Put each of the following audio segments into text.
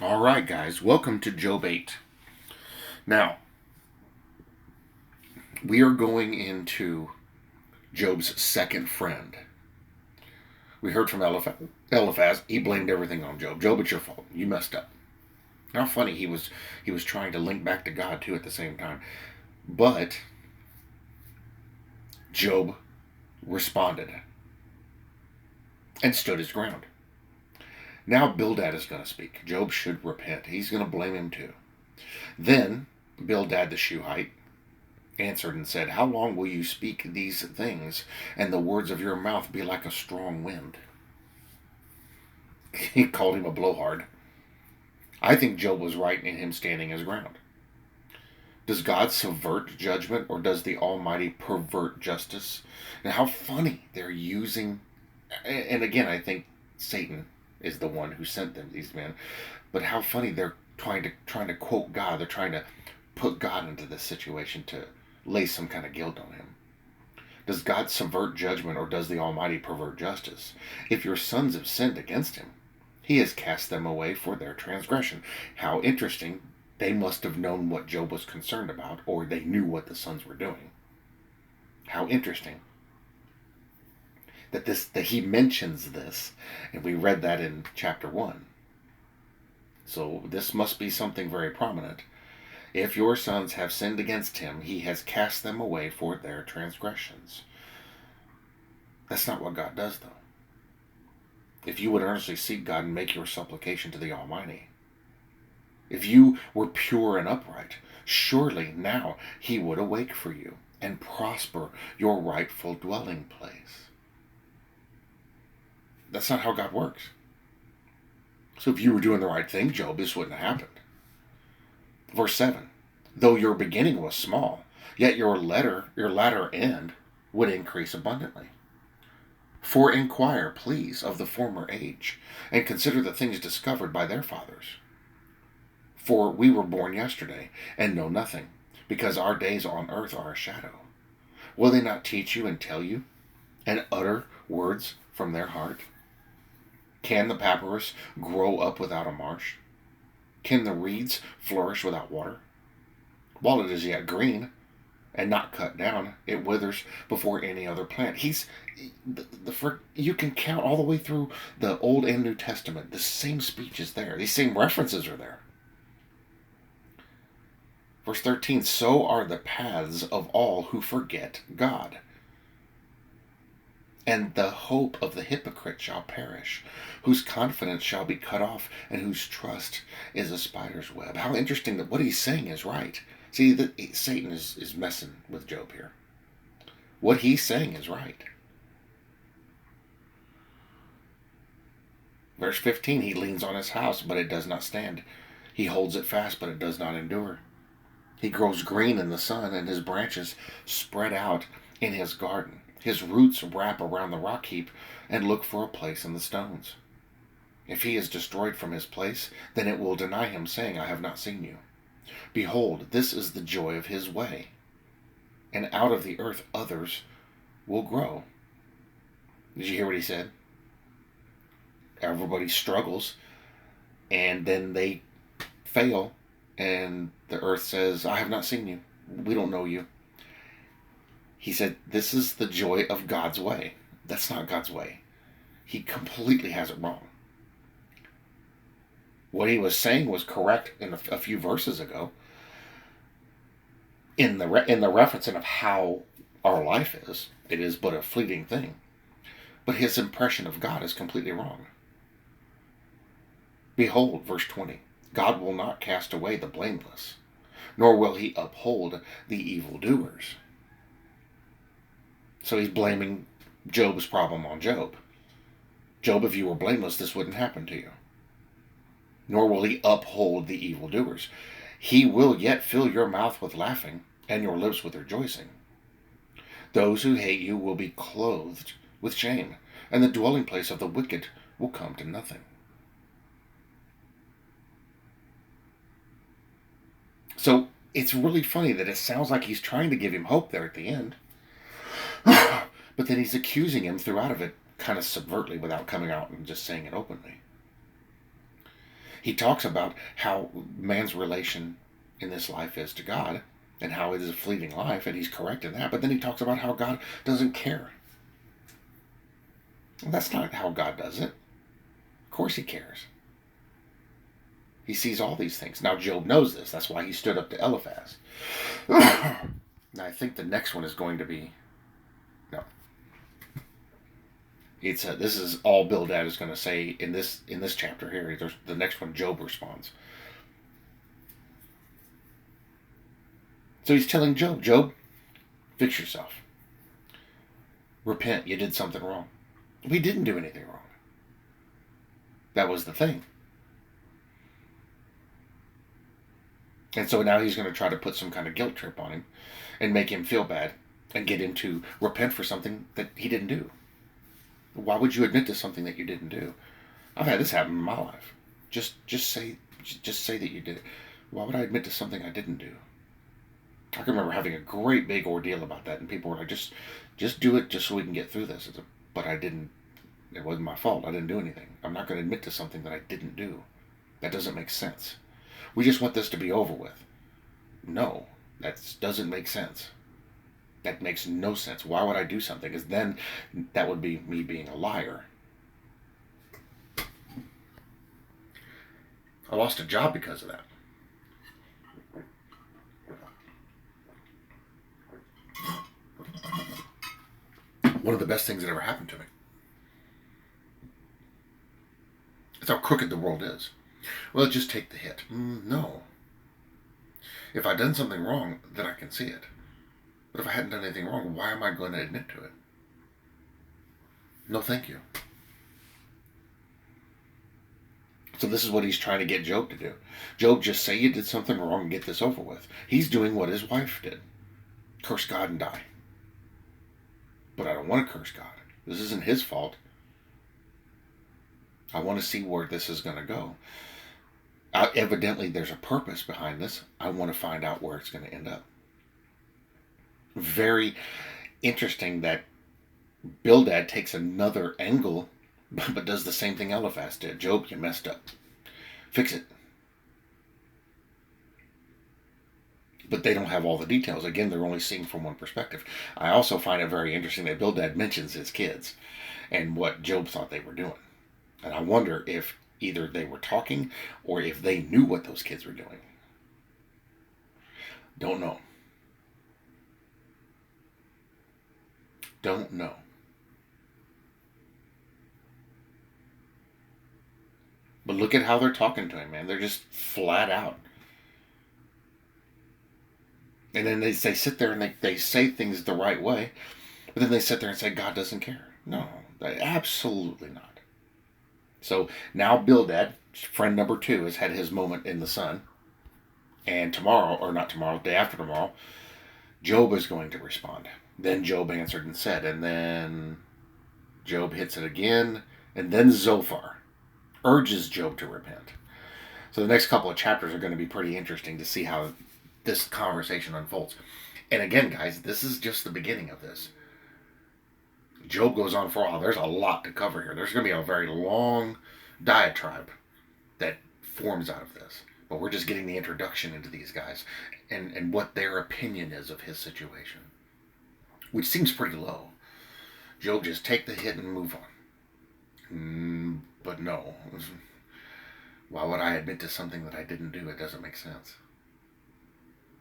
All right, guys, welcome to Job 8. Now, we are going into Job's second friend. We heard from Eliphaz. He blamed everything on Job. Job, it's your fault. You messed up. How funny he was trying to link back to God too at the same time. But Job responded and stood his ground. Now Bildad is going to speak. Job should repent. He's going to blame him too. Then Bildad the Shuhite answered and said, "How long will you speak these things, and the words of your mouth be like a strong wind?" He called him a blowhard. I think Job was right in him standing his ground. Does God subvert judgment, or does the Almighty pervert justice? And how funny they're using. And again, I think Satan is the one who sent them, these men. But how funny they're trying to quote God. They're trying to put God into this situation to lay some kind of guilt on him. Does God subvert judgment, or does the Almighty pervert justice? If your sons have sinned against him, he has cast them away for their transgression. How interesting. They must have known what Job was concerned about, or they knew what the sons were doing. How interesting that he mentions this, and we read that in chapter 1. So this must be something very prominent. If your sons have sinned against him, he has cast them away for their transgressions. That's not what God does, though. If you would earnestly seek God and make your supplication to the Almighty, if you were pure and upright, surely now he would awake for you and prosper your rightful dwelling place. That's not how God works. So if you were doing the right thing, Job, this wouldn't have happened. Verse 7. Though your beginning was small, yet your latter end would increase abundantly. For inquire, please, of the former age, and consider the things discovered by their fathers. For we were born yesterday, and know nothing, because our days on earth are a shadow. Will they not teach you and tell you, and utter words from their heart? Can the papyrus grow up without a marsh? Can the reeds flourish without water? While it is yet green, and not cut down, it withers before any other plant. You can count all the way through the Old and New Testament. The same speech is there. These same references are there. Verse 13, so are the paths of all who forget God. And the hope of the hypocrite shall perish, whose confidence shall be cut off, and whose trust is a spider's web. How interesting that what he's saying is right. See, Satan is messing with Job here. What he's saying is right. Verse 15, he leans on his house, but it does not stand. He holds it fast, but it does not endure. He grows green in the sun, and his branches spread out in his garden. His roots wrap around the rock heap and look for a place in the stones. If he is destroyed from his place, then it will deny him, saying, I have not seen you. Behold, this is the joy of his way, and out of the earth others will grow. Did you hear what he said? Everybody struggles, and then they fail, and the earth says, I have not seen you. We don't know you. He said, this is the joy of God's way. That's not God's way. He completely has it wrong. What he was saying was correct in a few verses ago, in the referencing of how our life is. It is but a fleeting thing. But his impression of God is completely wrong. Behold, verse 20, God will not cast away the blameless, nor will he uphold the evildoers. So he's blaming Job's problem on Job. Job, if you were blameless, this wouldn't happen to you. Nor will he uphold the evildoers. He will yet fill your mouth with laughing, and your lips with rejoicing. Those who hate you will be clothed with shame, and the dwelling place of the wicked will come to nothing. So it's really funny that it sounds like he's trying to give him hope there at the end. But then he's accusing him throughout of it kind of subvertly without coming out and just saying it openly. He talks about how man's relation in this life is to God and how it is a fleeting life, and he's correct in that. But then he talks about how God doesn't care. And that's not how God does it. Of course he cares. He sees all these things. Now Job knows this. That's why he stood up to Eliphaz. Now I think the next one is going to be no. It's this is all Bildad is going to say in this chapter here. There's the next one. Job responds. So he's telling Job, fix yourself. Repent. You did something wrong. We didn't do anything wrong. That was the thing. And so now he's going to try to put some kind of guilt trip on him and make him feel bad and get him to repent for something that he didn't do. Why would you admit to something that you didn't do? I've had this happen in my life. Just say that you did it. Why would I admit to something I didn't do? I can remember having a great big ordeal about that, and people were like, just do it just so we can get through this. But I didn't. It wasn't my fault. I didn't do anything. I'm not going to admit to something that I didn't do. That doesn't make sense. We just want this to be over with. No, that doesn't make sense. That makes no sense. Why would I do something? Because then that would be me being a liar. I lost a job because of that. One of the best things that ever happened to me. That's how crooked the world is. Well, just take the hit. No. If I'd done something wrong, then I can see it. But if I hadn't done anything wrong, why am I going to admit to it? No, thank you. So this is what he's trying to get Job to do. Job, just say you did something wrong and get this over with. He's doing what his wife did. Curse God and die. But I don't want to curse God. This isn't his fault. I want to see where this is going to go. Evidently, there's a purpose behind this. I want to find out where it's going to end up. Very interesting that Bildad takes another angle, but does the same thing Eliphaz did. Job, you messed up. Fix it. But they don't have all the details. Again, they're only seeing from one perspective. I also find it very interesting that Bildad mentions his kids and what Job thought they were doing. And I wonder if either they were talking or if they knew what those kids were doing. Don't know. Don't know. But look at how they're talking to him, man. They're just flat out. And then they sit there and they say things the right way. But then they sit there and say, God doesn't care. No, absolutely not. So now Bildad, friend number 2, has had his moment in the sun. And tomorrow, or not tomorrow, day after tomorrow, Job is going to respond. Then Job answered and said, and then Job hits it again, and then Zophar urges Job to repent. So the next couple of chapters are going to be pretty interesting to see how this conversation unfolds. And again, guys, this is just the beginning of this. Job goes on for a while. There's a lot to cover here. There's going to be a very long diatribe that forms out of this. But we're just getting the introduction into these guys and what their opinion is of his situation. Which seems pretty low. Job, just take the hit and move on. But no. Why would I admit to something that I didn't do? It doesn't make sense.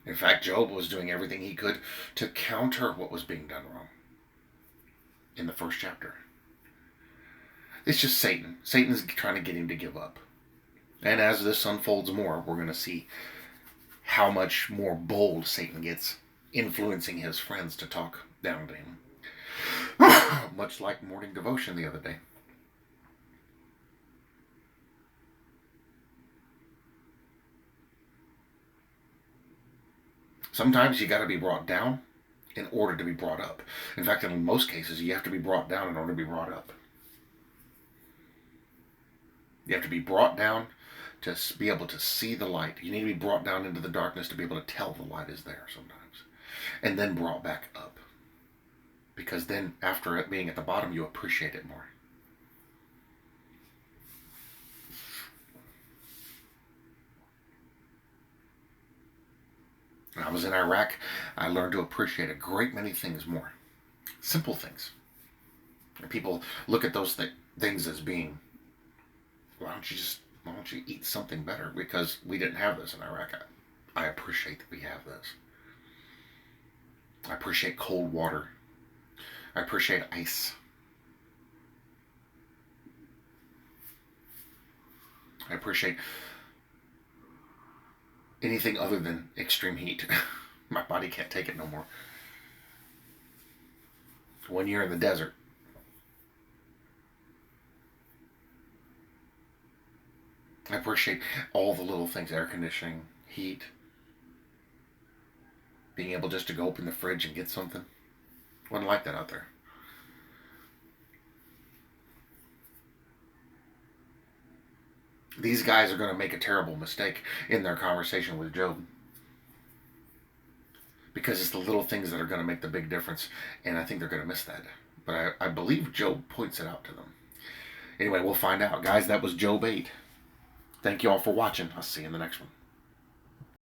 In fact, Job was doing everything he could to counter what was being done wrong. In the first chapter. It's just Satan. Satan's trying to get him to give up. And as this unfolds more, we're going to see how much more bold Satan gets, influencing his friends to talk down to him. Much like morning devotion the other day. Sometimes you got to be brought down in order to be brought up. In fact, in most cases, you have to be brought down in order to be brought up. You have to be brought down to be able to see the light. You need to be brought down into the darkness to be able to tell the light is there sometimes. And then brought back up. Because then, after it being at the bottom, you appreciate it more. When I was in Iraq, I learned to appreciate a great many things more. Simple things. And people look at those things as being, why don't you eat something better? Because we didn't have this in Iraq. I appreciate that we have this. I appreciate cold water. I appreciate ice. I appreciate anything other than extreme heat. My body can't take it no more. 1 year in the desert. I appreciate all the little things, air conditioning, heat, being able just to go open the fridge and get something. Wasn't like that out there. These guys are going to make a terrible mistake in their conversation with Job. Because it's the little things that are going to make the big difference. And I think they're going to miss that. But I believe Job points it out to them. Anyway, we'll find out. Guys, that was Job 8. Thank you all for watching. I'll see you in the next one.